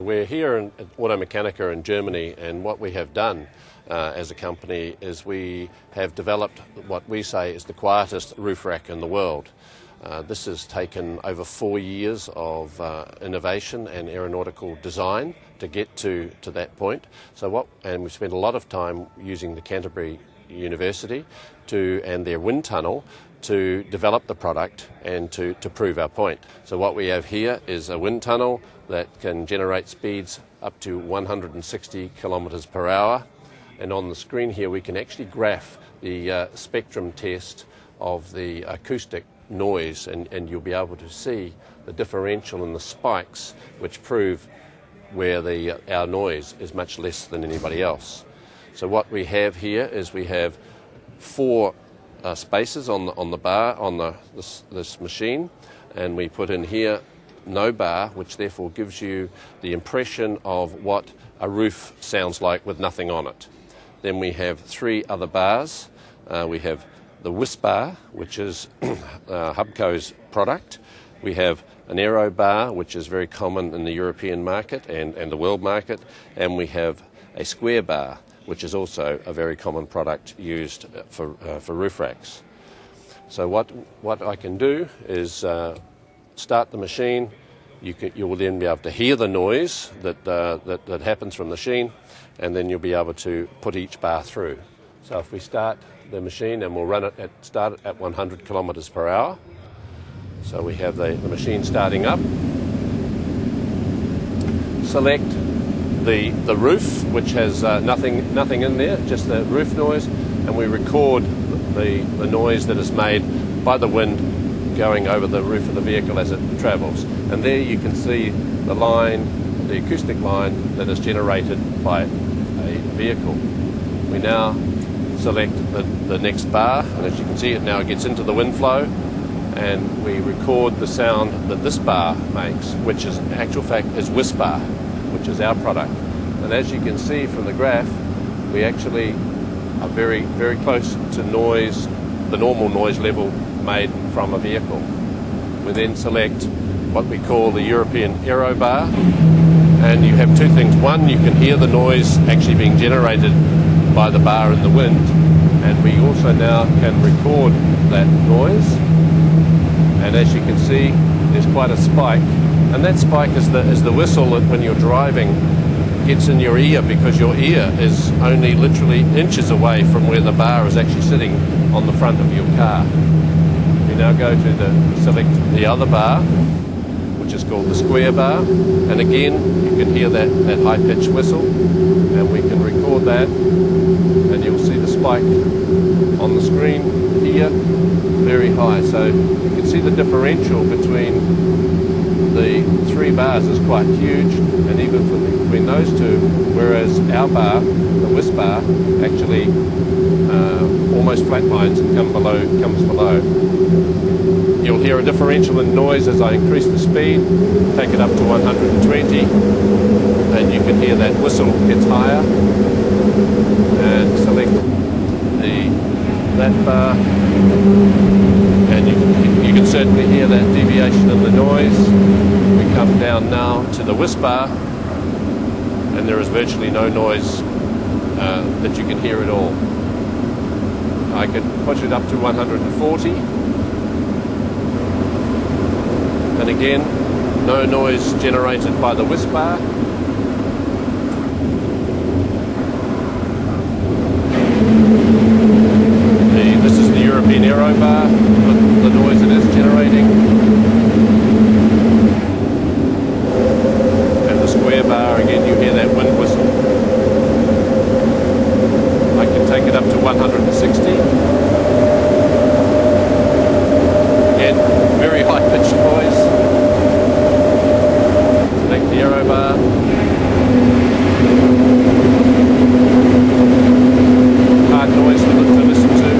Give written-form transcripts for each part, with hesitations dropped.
We're here at Automechanica in Germany, and what we have done as a company is we have developed what we say is the quietest roof rack in the world. This has taken over 4 years of innovation and aeronautical design to get to that point. And we've spent a lot of time using the Canterbury University and their wind tunnel to develop the product and to prove our point. So what we have here is a wind tunnel that can generate speeds up to 160 kilometres per hour. And on the screen here we can actually graph the spectrum test of the acoustic noise, and you'll be able to see the differential and the spikes which prove where our noise is much less than anybody else. So what we have here is we have 4 spaces on the bar on this machine, and we put in here no bar, which therefore gives you the impression of what a roof sounds like with nothing on it. Then we have 3 other bars. We have the Whispbar, which is Hubco's product. We have an aero bar, which is very common in the European market and the world market. And we have a square bar, which is also a very common product used for roof racks. So what I can do is start the machine. You will then be able to hear the noise that happens from the machine, and then you'll be able to put each bar through. So if we start the machine, and we'll start it at 100 kilometres per hour. So we have the machine starting up. Select the roof, which has nothing in there, just the roof noise, and we record the noise that is made by the wind going over the roof of the vehicle as it travels. And there you can see the line, the acoustic line that is generated by a vehicle. We now select the next bar, and as you can see, it now gets into the wind flow, and we record the sound that this bar makes, which is in actual fact is Whispbar, which is our product. And as you can see from the graph, we actually are very, very close to noise, the normal noise level made from a vehicle. We then select what we call the European Aero bar, and you have 2 things. One, you can hear the noise actually being generated by the bar in the wind, and we also now can record that noise. And as you can see, there's quite a spike, and that spike is the whistle that when you're driving gets in your ear, because your ear is only literally inches away from where the bar is actually sitting on the front of your car. We now go to select the other bar, which is called the square bar, and again you can hear that high-pitched whistle, and we can record that, and you'll see the spike on the screen here, very high. So you can see the differential between the 3 bars is quite huge, and even between those 2, whereas our bar, the Whispbar, actually almost flatlines and comes below. You'll hear a differential in noise as I increase the speed, take it up to 120, and you can hear that whistle gets higher, and select that bar, and you can certainly hear that deviation in the noise. We come down now to the Whispbar, and there is virtually no noise that you can hear at all. I can push it up to 140, and again, no noise generated by the Whispbar. This is the European Aero bar, the noise it is generating. And the square bar, again, you hear that wind whistle. I can take it up to 160. Again, very high-pitched noise. Select the Aero bar. Hard noise to listen to.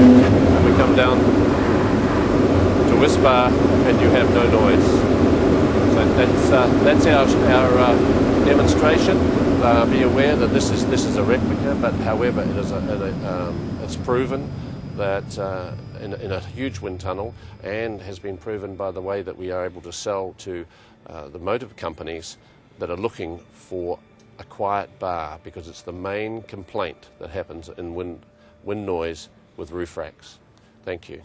And we come down to Whispbar, and you have no noise. So that's our demonstration. Be aware that this is a replica, but however, it's proven that in a huge wind tunnel, and has been proven by the way that we are able to sell to the motive companies that are looking for a quiet bar, because it's the main complaint that happens in wind noise with roof racks. Thank you.